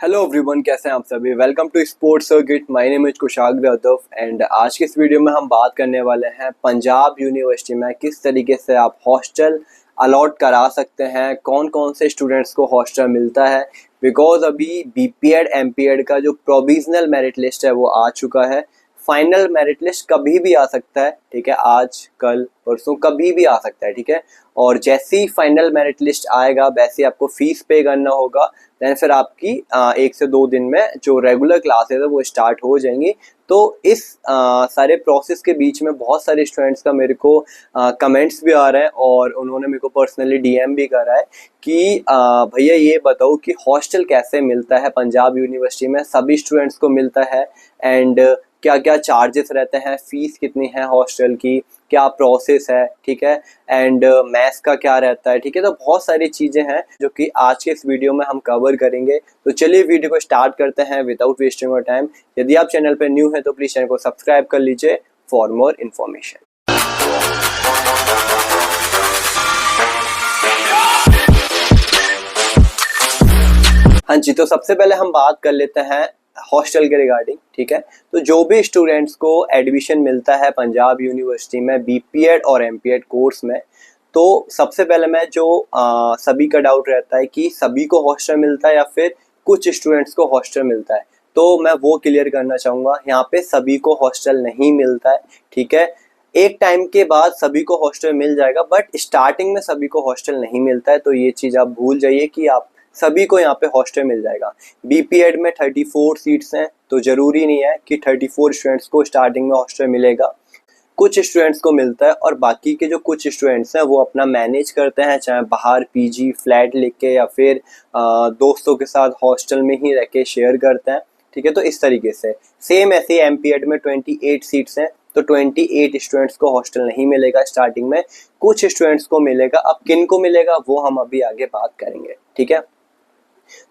Hello everyone, कैसे हैं आप सभी। Welcome to sports circuit. My name is Kushagra Yadav and आज के इस वीडियो में हम बात करने वाले हैं पंजाब यूनिवर्सिटी में किस तरीके से आप हॉस्टल अलॉट करा सकते हैं, कौन कौन से स्टूडेंट्स को हॉस्टल मिलता है। बिकॉज अभी बीपीएड एमपीएड का जो प्रोविजनल मेरिट लिस्ट है वो आ चुका है। फाइनल मेरिट लिस्ट कभी भी आ सकता है, ठीक है, आज कल परसों कभी भी आ सकता है, ठीक है। और जैसे ही फाइनल मेरिट लिस्ट आएगा वैसे ही आपको फीस पे करना होगा। देन फिर आपकी 1 से 2 दिन में जो रेगुलर क्लासेस है वो स्टार्ट हो जाएंगी। तो इस सारे प्रोसेस के बीच में बहुत सारे स्टूडेंट्स का मेरे को कमेंट्स भी आ रहे हैं और उन्होंने मेरे को पर्सनली डीएम भी करा है कि भैया ये बताओ कि हॉस्टल कैसे मिलता है पंजाब यूनिवर्सिटी में, सभी स्टूडेंट्स को मिलता है एंड क्या क्या चार्जेस रहते हैं, फीस कितनी है हॉस्टल की, क्या प्रोसेस है, ठीक है, एंड मैथ्स का क्या रहता है, ठीक है। तो बहुत सारी चीज़ें हैं जो कि आज के इस वीडियो में हम कवर करेंगे। तो चलिए वीडियो को स्टार्ट करते हैं विदाउट वेस्टिंग योर टाइम। यदि आप चैनल पर न्यू हैं तो प्लीज़ चैनल को सब्सक्राइब कर लीजिए फॉर मोर इन्फॉर्मेशन। हाँ जी, तो सबसे पहले हम बात कर लेते हैं हॉस्टल के रिगार्डिंग, ठीक है। तो जो भी स्टूडेंट्स को एडमिशन मिलता है पंजाब यूनिवर्सिटी में बीपीएड और एमपीएड कोर्स में, तो सबसे पहले मैं जो सभी का डाउट रहता है कि सभी को हॉस्टल मिलता है या फिर कुछ स्टूडेंट्स को हॉस्टल मिलता है, तो मैं वो क्लियर करना चाहूँगा। यहाँ पे सभी को हॉस्टल नहीं मिलता है, ठीक है। एक टाइम के बाद सभी को हॉस्टल मिल जाएगा, बट स्टार्टिंग में सभी को हॉस्टल नहीं मिलता है। तो ये चीज़ आप भूल जाइए कि आप सभी को यहाँ पे हॉस्टल मिल जाएगा। बीपीएड में 34 सीट्स हैं, तो ज़रूरी नहीं है कि 34 स्टूडेंट्स को स्टार्टिंग में हॉस्टल मिलेगा। कुछ स्टूडेंट्स को मिलता है और बाकी के जो कुछ स्टूडेंट्स हैं वो अपना मैनेज करते हैं, चाहे बाहर पीजी फ्लैट लेके या फिर दोस्तों के साथ हॉस्टल में ही रह के शेयर करते हैं, ठीक है। तो इस तरीके से सेम ऐसे एमपीएड में 28 सीट्स हैं, तो 28 स्टूडेंट्स को हॉस्टल नहीं मिलेगा स्टार्टिंग में, कुछ स्टूडेंट्स को मिलेगा। अब किन को मिलेगा वो हम अभी आगे बात करेंगे, ठीक है।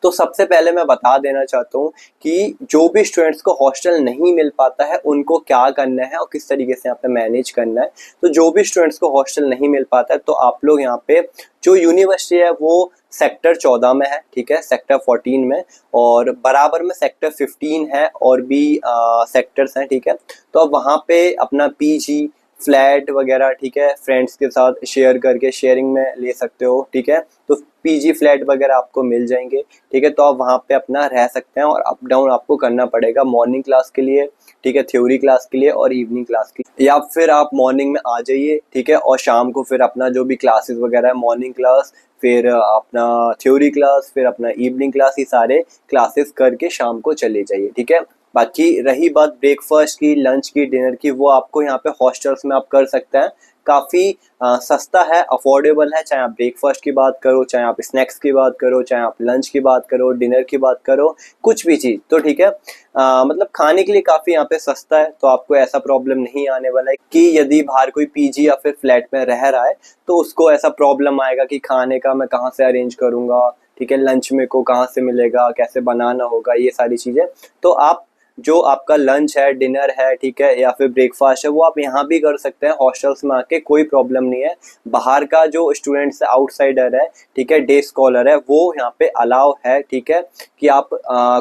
तो सबसे पहले मैं बता देना चाहता हूँ कि जो भी स्टूडेंट्स को हॉस्टल नहीं मिल पाता है उनको क्या करना है और किस तरीके से यहाँ पे मैनेज करना है। तो जो भी स्टूडेंट्स को हॉस्टल नहीं मिल पाता है तो आप लोग यहाँ पे जो यूनिवर्सिटी है वो सेक्टर 14 में है, ठीक है, सेक्टर 14 में, और बराबर में सेक्टर 15 है और भी सेक्टर्स हैं, ठीक है। तो अब वहाँ पे अपना पीजी फ्लैट वगैरह, ठीक है, फ्रेंड्स के साथ शेयर करके शेयरिंग में ले सकते हो, ठीक है। तो पीजी फ्लैट वगैरह आपको मिल जाएंगे, ठीक है। तो आप वहाँ पे अपना रह सकते हैं और अप डाउन आपको करना पड़ेगा मॉर्निंग क्लास के लिए, ठीक है, थ्योरी क्लास के लिए और इवनिंग क्लास के लिए। या फिर आप मॉर्निंग में आ जाइए, ठीक है, और शाम को फिर अपना जो भी क्लासेस वगैरह है, मॉर्निंग क्लास, फिर अपना थ्योरी क्लास, फिर अपना इवनिंग क्लास, ये सारे क्लासेस करके शाम को चले जाइए, ठीक है। बाकी रही बात ब्रेकफास्ट की, लंच की, डिनर की, वो आपको यहाँ पे हॉस्टल्स में आप कर सकते हैं। काफ़ी सस्ता है, अफोर्डेबल है, चाहे आप ब्रेकफास्ट की बात करो, चाहे आप स्नैक्स की बात करो, चाहे आप लंच की बात करो, डिनर की बात करो, कुछ भी चीज़, तो ठीक है। मतलब खाने के लिए काफ़ी यहाँ पे सस्ता है, तो आपको ऐसा प्रॉब्लम नहीं आने वाला है कि यदि बाहर कोई पीजी या फिर फ्लैट में रह रहा है तो उसको ऐसा प्रॉब्लम आएगा कि खाने का मैं कहाँ से अरेंज करूँगा, ठीक है, लंच में को कहाँ से मिलेगा, कैसे बनाना होगा, ये सारी चीज़ें। तो आप जो आपका लंच है, डिनर है, ठीक है, या फिर ब्रेकफास्ट है, वो आप यहाँ भी कर सकते हैं हॉस्टल्स में आके, कोई प्रॉब्लम नहीं है। बाहर का जो स्टूडेंट्स है, आउटसाइडर है, ठीक है, डे स्कॉलर है, वो यहाँ पे अलाउ है, ठीक है, कि आप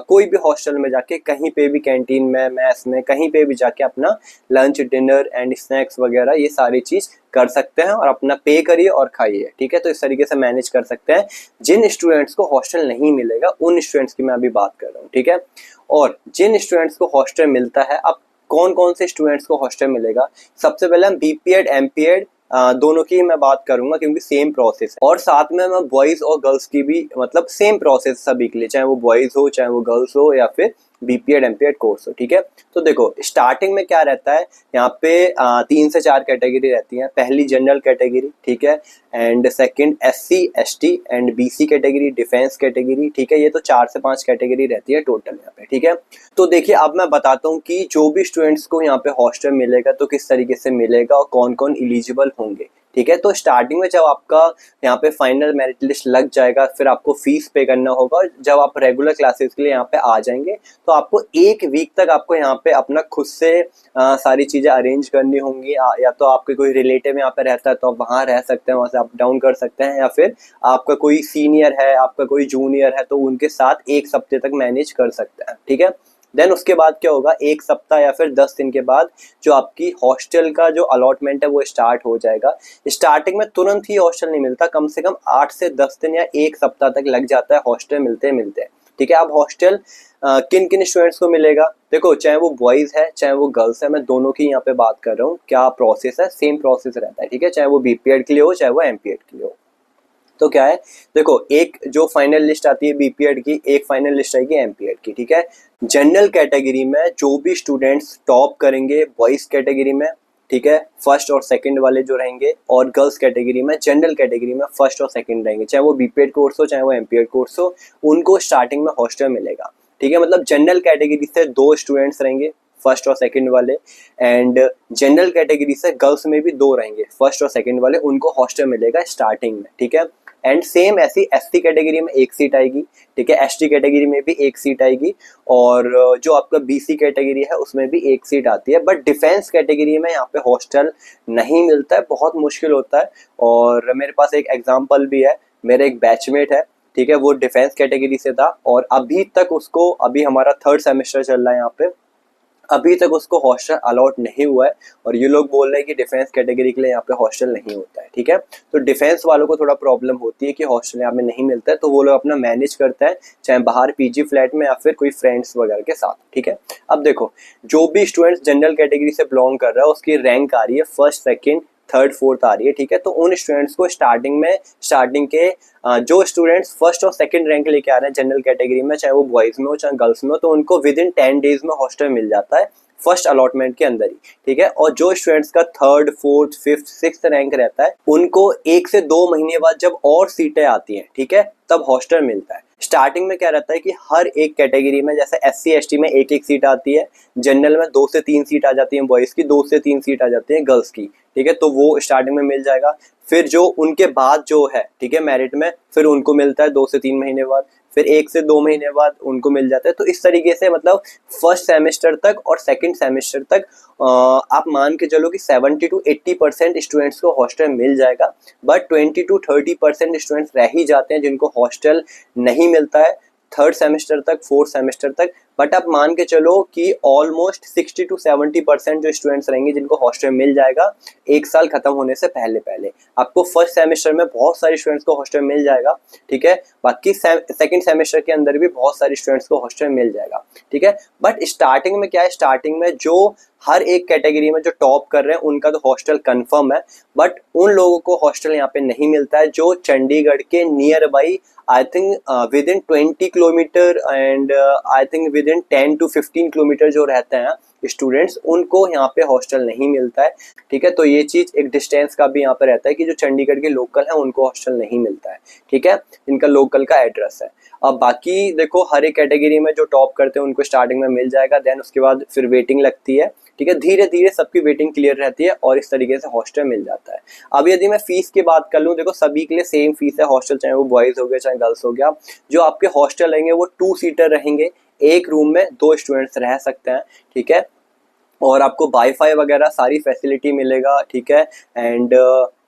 कोई भी हॉस्टल में जाके कहीं पे भी कैंटीन में, मैस में, कहीं पे भी जाके अपना लंच डिनर एंड स्नैक्स वगैरह ये सारी चीज़ कर सकते हैं और अपना पे करिए और खाइए, ठीक है। तो इस तरीके से मैनेज कर सकते हैं। जिन स्टूडेंट्स को हॉस्टल नहीं मिलेगा उन स्टूडेंट्स की मैं अभी बात कर रहा हूँ, ठीक है। और जिन स्टूडेंट्स को हॉस्टल मिलता है, अब कौन कौन से स्टूडेंट्स को हॉस्टल मिलेगा, सबसे पहले हम बीपीएड एमपीएड दोनों की मैं बात करूंगा क्योंकि सेम प्रोसेस है, और साथ में मैं बॉयज़ और गर्ल्स की भी, मतलब सेम प्रोसेस सभी के लिए, चाहे वो बॉयज़ हो, चाहे वो गर्ल्स हो, या फिर बीपीएड एमपीएड कोर्स हो, ठीक है। तो देखो स्टार्टिंग में क्या रहता है, यहाँ पे 3 से 4 कैटेगरी रहती हैं। पहली जनरल कैटेगरी, ठीक है, and second SC ST and BC category, defence category, ठीक है। ये तो 4 से 5 कैटेगरी रहती है टोटल यहाँ पे, ठीक है। तो देखिए अब मैं बताता हूँ कि जो भी स्टूडेंट्स को यहाँ पे हॉस्टल मिलेगा तो किस तरीके से मिलेगा और कौन कौन एलिजिबल होंगे, ठीक है। तो स्टार्टिंग में जब आपका यहाँ पे फाइनल मेरिट लिस्ट लग जाएगा, फिर आपको फीस पे करना होगा, और जब आप रेगुलर क्लासेस के लिए यहाँ पे आ जाएंगे तो आपको 1 वीक तक आपको यहाँ पे अपना खुद से सारी चीज़ें अरेंज करनी होंगी। या तो आपके कोई रिलेटिव यहाँ पे रहता है तो आप वहाँ रह सकते हैं, वहाँ से अप डाउन कर सकते हैं, या फिर आपका कोई सीनियर है, आपका कोई जूनियर है, तो उनके साथ 1 हफ्ते तक मैनेज कर सकते हैं। ठीक है। देन उसके बाद क्या होगा, 1 सप्ताह या फिर 10 दिन के बाद जो आपकी हॉस्टल का जो अलॉटमेंट है वो स्टार्ट हो जाएगा। स्टार्टिंग में तुरंत ही हॉस्टल नहीं मिलता, कम से कम 8 से 10 दिन या 1 सप्ताह तक लग जाता है हॉस्टल मिलते मिलते। ठीक है। अब हॉस्टल किन किन स्टूडेंट्स को मिलेगा, देखो चाहे वो बॉयज़ है चाहे वो गर्ल्स है, मैं दोनों की यहाँ पे बात कर रहा हूँ। क्या प्रोसेस है, सेम प्रोसेस रहता है। ठीक है। चाहे वो बीपीएड के लिए हो चाहे वो एमपीएड के लिए हो। तो क्या है, देखो एक जो फाइनल लिस्ट आती है बीपीएड की, एक फाइनल लिस्ट आएगी एमपीएड की। ठीक है। जनरल कैटेगरी में जो भी स्टूडेंट्स टॉप करेंगे बॉयज कैटेगरी में, ठीक है, फर्स्ट और सेकंड वाले जो रहेंगे, और गर्ल्स कैटेगरी में, जनरल कैटेगरी में फर्स्ट और सेकंड रहेंगे, चाहे वो बीपीएड कोर्स हो चाहे वो एमपीएड कोर्स हो, उनको स्टार्टिंग में हॉस्टल मिलेगा। ठीक है। मतलब जनरल कैटेगरी से 2 स्टूडेंट्स रहेंगे, फर्स्ट और सेकंड वाले, एंड जनरल कैटेगरी से गर्ल्स में भी 2 रहेंगे, फर्स्ट और सेकंड वाले, उनको हॉस्टल मिलेगा स्टार्टिंग में। ठीक है। एंड सेम ऐसी एससी कैटेगरी में 1 सीट आएगी। ठीक है। एसटी कैटेगरी में भी 1 सीट आएगी, और जो आपका बीसी कैटेगरी है उसमें भी 1 सीट आती है। बट डिफेंस कैटेगरी में यहाँ पे हॉस्टल नहीं मिलता है, बहुत मुश्किल होता है। और मेरे पास एक एग्जांपल भी है, मेरे एक बैचमेट है, ठीक है, वो डिफेंस कैटेगरी से था, और अभी तक उसको, अभी हमारा 3rd सेमेस्टर चल रहा है यहाँ पे, अभी तक उसको हॉस्टल अलॉट नहीं हुआ है। और ये लोग बोल रहे हैं कि डिफेंस कैटेगरी के लिए यहाँ पे हॉस्टल नहीं होता है। ठीक है। तो डिफेंस वालों को थोड़ा प्रॉब्लम होती है कि हॉस्टल यहाँ पे नहीं मिलता है, तो वो लोग अपना मैनेज करते हैं, चाहे बाहर पीजी फ्लैट में या फिर कोई फ्रेंड्स वगैरह के साथ। ठीक है। अब देखो, जो भी स्टूडेंट्स जनरल कैटेगरी से बिलोंग कर रहा है उसकी रैंक आ रही है 1st, 2nd, 3rd, 4th आ रही है। ठीक है। तो उन स्टूडेंट्स को स्टार्टिंग के जो स्टूडेंट्स 1st और 2nd रैंक लेके आ रहे हैं जनरल कैटेगरी में, चाहे वो बॉयज में हो चाहे गर्ल्स में हो, तो उनको विद इन 10 डेज में हॉस्टल मिल जाता है फर्स्ट अलॉटमेंट के अंदर ही। ठीक है। और जो स्टूडेंट्स का 3rd, 4th, 5th, 6th rank रहता है, उनको 1 से 2 महीने बाद जब और सीटें आती हैं, ठीक है, तब हॉस्टल मिलता है। स्टार्टिंग में क्या रहता है कि हर एक कैटेगरी में, जैसे एससी एसटी में 1-1 सीट आती है, जनरल में 2 से 3 सीट आ जाती है बॉयज़ की, 2 से 3 सीट आ जाती है गर्ल्स की। ठीक है। तो वो स्टार्टिंग में मिल जाएगा। फिर जो उनके बाद जो है, ठीक है, मेरिट में, फिर उनको मिलता है 2 से 3 महीने बाद, फिर 1 से 2 महीने बाद उनको मिल जाता है। तो इस तरीके से मतलब फर्स्ट सेमेस्टर तक और सेकंड सेमेस्टर तक आप मान के चलो कि 70 to 80% स्टूडेंट्स को हॉस्टल मिल जाएगा। बट 20 to 30% स्टूडेंट्स रह ही जाते हैं जिनको हॉस्टल नहीं मिलता है 3rd सेमेस्टर तक, 4th सेमेस्टर तक। बट आप मान के चलो कि ऑलमोस्ट 60 to 70% जो स्टूडेंट्स रहेंगे जिनको हॉस्टल मिल जाएगा 1 साल खत्म होने से पहले पहले। आपको फर्स्ट सेमेस्टर में बहुत सारे स्टूडेंट्स को हॉस्टल मिल जाएगा। ठीक है। बाकी सेकंड सेमेस्टर के अंदर भी बहुत सारे स्टूडेंट्स को हॉस्टल मिल जाएगा। ठीक है। बट स्टार्टिंग में क्या है, स्टार्टिंग में जो हर एक कैटेगरी में जो टॉप कर रहे हैं उनका तो हॉस्टल कंफर्म है। बट उन लोगों को हॉस्टल यहाँ पे नहीं मिलता है जो चंडीगढ़ के near by, I think with in 20 kilometre and I think with in 10 to 15 kilometre जो रहते हैं स्टूडेंट्स, उनको यहाँ पे हॉस्टल नहीं मिलता है। ठीक है। तो ये चीज़ एक डिस्टेंस का भी यहाँ पे रहता है कि जो चंडीगढ़ के लोकल हैं उनको हॉस्टल नहीं मिलता है। ठीक है। इनका लोकल का एड्रेस है। अब बाकी देखो, हर एक कैटेगरी में जो टॉप करते हैं उनको स्टार्टिंग में मिल जाएगा, देन उसके बाद फिर वेटिंग लगती है। ठीक है। धीरे धीरे सबकी वेटिंग क्लियर रहती है और इस तरीके से हॉस्टल मिल जाता है। अब यदि मैं फीस की बात कर लूँ, देखो सभी के लिए सेम फीस है हॉस्टल, चाहे वो बॉयज़ हो गया चाहे गर्ल्स हो गया। जो आपके हॉस्टल रहेंगे वो 2 सीटर रहेंगे, एक रूम में 2 स्टूडेंट्स रह सकते हैं। ठीक है। और आपको वाईफाई वगैरह सारी फैसिलिटी मिलेगा। ठीक है। एंड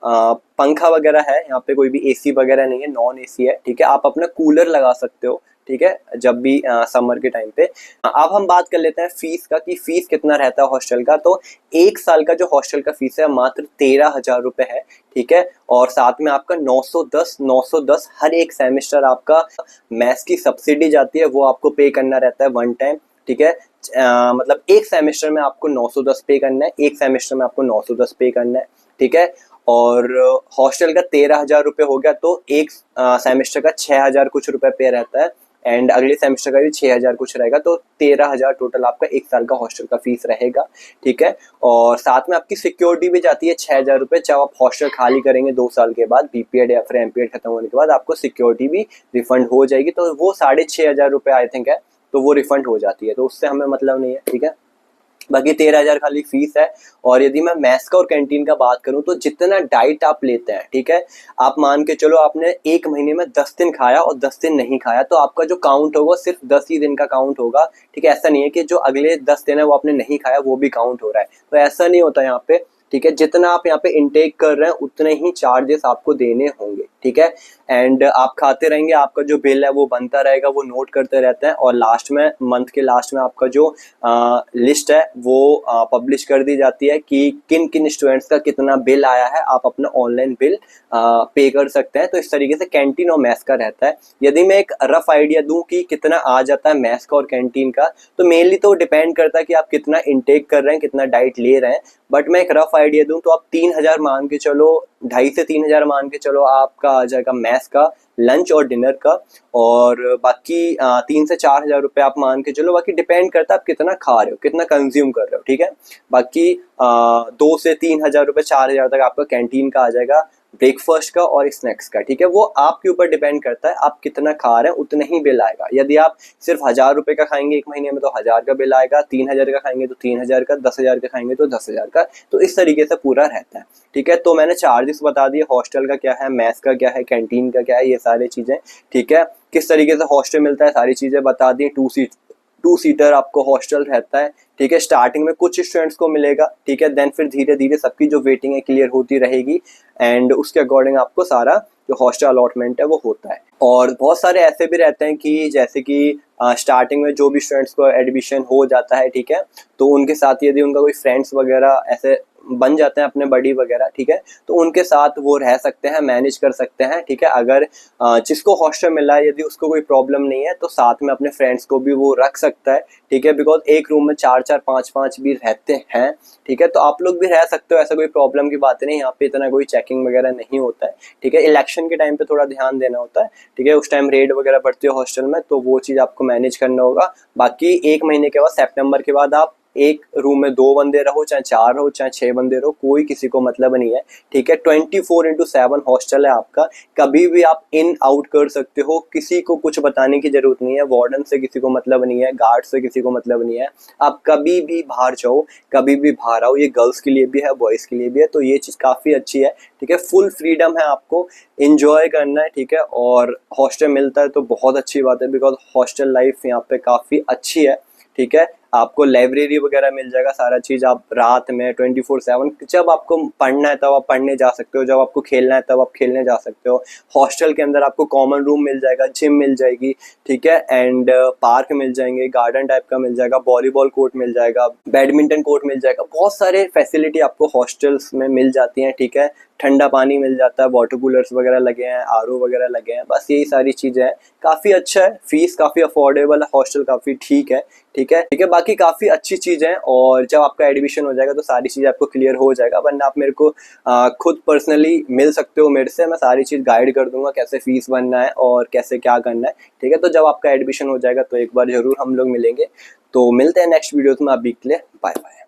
पंखा वगैरह है यहाँ पे, कोई भी एसी वगैरह नहीं है, नॉन एसी है। ठीक है। आप अपना कूलर लगा सकते हो। ठीक है। जब भी समर के टाइम पे। अब हम बात कर लेते हैं फीस का कि फीस कितना रहता है हॉस्टल का। तो 1 साल का जो हॉस्टल का फीस है मात्र 13,000 रुपये है। ठीक है। और साथ में आपका 910 हर एक सेमेस्टर आपका मैथ्स की सब्सिडी जाती है, वो आपको पे करना रहता है 1 टाइम। ठीक है। मतलब एक सेमेस्टर में आपको 910 पे करना है, एक सेमेस्टर में आपको 910 पे करना है। ठीक है। और हॉस्टल का 13,000 रुपये हो गया, तो एक सेमेस्टर का 6,000 कुछ रुपए पे रहता है, एंड अगले सेमेस्टर का भी 6,000 कुछ रहेगा। तो 13,000 टोटल आपका 1 साल का हॉस्टल का फीस रहेगा। ठीक है। और साथ में आपकी सिक्योरिटी भी जाती है 6,000 रुपये। जब आप हॉस्टल खाली करेंगे 2 साल के बाद, बीपीएड या फिर एमपीएड खत्म होने के बाद, आपको सिक्योरिटी भी रिफंड हो जाएगी। तो वो 6,500 रुपये आई थिंक है, तो वो रिफंड हो जाती है, तो उससे हमें मतलब नहीं है। ठीक है। बाकी 13,000 खाली फीस है। और यदि मैं मेस का और कैंटीन का बात करूं तो जितना डाइट आप लेते हैं, ठीक है, आप मान के चलो आपने एक महीने में 10 दिन खाया और 10 दिन नहीं खाया, तो आपका जो काउंट होगा सिर्फ 10 ही दिन का काउंट होगा, ठीक है। ऐसा नहीं है कि जो अगले 10 दिन है वो आपने नहीं खाया वो भी काउंट हो रहा है, तो ऐसा नहीं होता यहाँ पे, ठीक है। जितना आप यहाँ पे इनटेक कर रहे हैं उतने ही चार्जेस आपको देने होंगे, ठीक है। एंड आप खाते रहेंगे, आपका जो बिल है वो बनता रहेगा, वो नोट करते रहते हैं, और लास्ट में, मंथ के लास्ट में आपका जो लिस्ट है वो पब्लिश कर दी जाती है कि किन किन स्टूडेंट्स का कितना बिल आया है, आप अपना ऑनलाइन बिल पे कर सकते हैं। तो इस तरीके से कैंटीन और मैस का रहता है। यदि मैं एक रफ आइडिया दूं कि कितना आ जाता है मैस का और कैंटीन का, तो मेनली तो डिपेंड करता है कि आप कितना इनटेक कर रहे हैं, कितना डाइट ले रहे हैं। बट मैं एक रफ आइडिया दूं तो आप 3,000 मान के चलो, 2,500 से 3,000 मान के चलो, आपका आ जाएगा मैस का, लंच और डिनर का। और बाकी 3 से 4,000 रुपये आप मान के चलो। बाकी डिपेंड करता है आप कितना खा रहे हो, कितना कंज्यूम कर रहे हो, ठीक है। बाकी 2 से 3,000 रुपये, 4,000 तक आपका कैंटीन का आ जाएगा, ब्रेकफास्ट का और स्नैक्स का, ठीक है। वो आपके ऊपर डिपेंड करता है आप कितना खा रहे हैं उतना ही बिल आएगा। यदि आप सिर्फ 1,000 रुपये का खाएंगे एक महीने में तो 1,000 का बिल आएगा, 3,000 का खाएंगे तो 3,000 का, 10,000 का खाएंगे तो 10,000 का। तो इस तरीके से पूरा रहता है, ठीक है। तो मैंने चार्जेस बता दिए, हॉस्टल का क्या है, मैस का क्या है, कैंटीन का क्या है, ये सारी चीज़ें, ठीक है। किस तरीके से हॉस्टल मिलता है सारी चीज़ें बता दी। 2 सीटर आपको हॉस्टल रहता है, ठीक है। स्टार्टिंग में कुछ स्टूडेंट्स को मिलेगा, ठीक है, देन फिर धीरे धीरे सबकी जो वेटिंग है क्लियर होती रहेगी, एंड उसके अकॉर्डिंग आपको सारा जो हॉस्टल अलॉटमेंट है वो होता है। और बहुत सारे ऐसे भी रहते हैं कि जैसे कि स्टार्टिंग में जो भी स्टूडेंट्स को एडमिशन हो जाता है, ठीक है, तो उनके साथ यदि उनका कोई फ्रेंड्स वगैरह ऐसे बन जाते हैं अपने बडी वगैरह, ठीक है, तो उनके साथ वो रह सकते हैं, मैनेज कर सकते हैं, ठीक है। अगर जिसको हॉस्टल मिला है यदि उसको कोई प्रॉब्लम नहीं है तो साथ में अपने फ्रेंड्स को भी वो रख सकता है, ठीक है। बिकॉज एक रूम में 4-4 5-5 भी रहते हैं, ठीक है। तो आप लोग भी रह सकते हो, ऐसा कोई प्रॉब्लम की बात नहीं, यहाँ पे इतना कोई चेकिंग वगैरह नहीं होता है, ठीक है। इलेक्शन के टाइम पे थोड़ा ध्यान देना होता है, ठीक है, उस टाइम रेड वगैरह बढ़ती है हॉस्टल में, तो वो चीज़ आपको मैनेज करना होगा। बाकी एक महीने के बाद, सितंबर के बाद, आप एक रूम में 2 बंदे रहो, चाहे 4 रहो, चाहे 6 बंदे रहो, कोई किसी को मतलब नहीं है, ठीक है। 24/7 हॉस्टल है आपका, कभी भी आप इन आउट कर सकते हो, किसी को कुछ बताने की जरूरत नहीं है, वार्डन से किसी को मतलब नहीं है, गार्ड से किसी को मतलब नहीं है। आप कभी भी बाहर जाओ, कभी भी बाहर आओ, ये गर्ल्स के लिए भी है, बॉयज़ के लिए भी है, तो ये चीज़ काफ़ी अच्छी है, ठीक है। फुल फ्रीडम है, आपको इंजॉय करना है, ठीक है। और हॉस्टल मिलता है तो बहुत अच्छी बात है, बिकॉज हॉस्टल लाइफ यहाँ पे काफ़ी अच्छी है, ठीक है। आपको लाइब्रेरी वगैरह मिल जाएगा, सारा चीज़ आप रात में 24/7, जब आपको पढ़ना है तब आप पढ़ने जा सकते हो, जब आपको खेलना है तब आप खेलने जा सकते हो। हॉस्टल के अंदर आपको कॉमन रूम मिल जाएगा, जिम मिल जाएगी, ठीक है, एंड पार्क मिल जाएंगे, गार्डन टाइप का मिल जाएगा, वॉलीबॉल कोर्ट मिल जाएगा, बैडमिंटन कोर्ट मिल जाएगा, बहुत सारे फैसिलिटी आपको हॉस्टल्स में मिल जाती हैं, ठीक है। ठंडा पानी मिल जाता है, वाटर कूलर्स वगैरह लगे हैं, आरओ वगैरह लगे हैं, बस यही सारी चीज़ें हैं। काफ़ी अच्छा है, फीस काफ़ी अफोर्डेबल है, हॉस्टल काफ़ी ठीक है, ठीक है, ठीक है। बाकी काफ़ी अच्छी चीज़ है, और जब आपका एडमिशन हो जाएगा तो सारी चीज़ें आपको क्लियर हो जाएगा। वरना आप मेरे को खुद पर्सनली मिल सकते हो मेरे से, मैं सारी चीज़ गाइड कर दूंगा, कैसे फीस भरना है और कैसे क्या करना है, ठीक है। तो जब आपका एडमिशन हो जाएगा तो एक बार ज़रूर हम लोग मिलेंगे। तो मिलते हैं नेक्स्ट वीडियोज़ में, अभी के लिए बाय बाय।